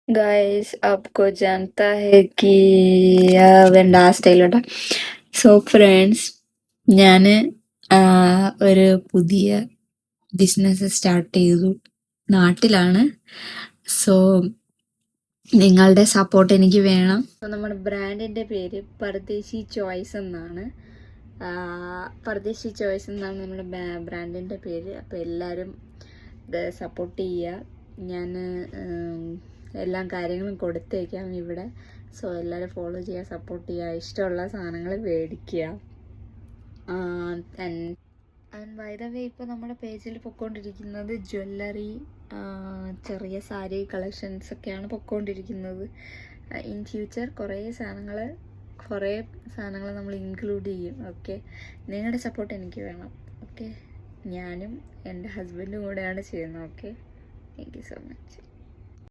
Guys आपको जानता है कि വേണ്ട സ്റ്റൈലോട്ടാ സോ ഫ്രണ്ട്സ് ഞാൻ ഒരു പുതിയ ബിസിനസ് സ്റ്റാർട്ട് ചെയ്തു നാട്ടിലാണ്. സോ നിങ്ങളുടെ സപ്പോർട്ട് എനിക്ക് വേണം. സോ നമ്മുടെ ബ്രാൻഡിൻ്റെ പേര് പർദേശി ചോയ്സ് എന്നാണ്. പർദേശി ചോയ്സ് എന്നാണ് നമ്മുടെ ബ്രാൻഡിൻ്റെ പേര്. അപ്പോൾ എല്ലാവരും ഇത് സപ്പോർട്ട് ചെയ്യുക. ഞാൻ എല്ലാ കാര്യങ്ങളും കൊടുത്തേക്കാം ഇവിടെ. സോ എല്ലാവരും ഫോളോ ചെയ്യുക, സപ്പോർട്ട് ചെയ്യുക, ഇഷ്ടമുള്ള സാധനങ്ങൾ മേടിക്കുക. ആൻഡ് ബൈ ദ വേ ഇപ്പോൾ നമ്മുടെ പേജിൽ പൊയ്ക്കൊണ്ടിരിക്കുന്നത് ജ്വല്ലറി, ചെറിയ സാരി കളക്ഷൻസ് ഒക്കെയാണ് പൊയ്ക്കൊണ്ടിരിക്കുന്നത്. ഇൻ ഫ്യൂച്ചർ കുറേ സാധനങ്ങൾ നമ്മൾ ഇൻക്ലൂഡ് ചെയ്യും. ഓക്കെ, നിങ്ങളുടെ സപ്പോർട്ട് എനിക്ക് വേണം. ഓക്കെ, ഞാനും എൻ്റെ ഹസ്ബൻഡും കൂടെയാണ് ചെയ്യുന്നത്. Okay, thank you so much.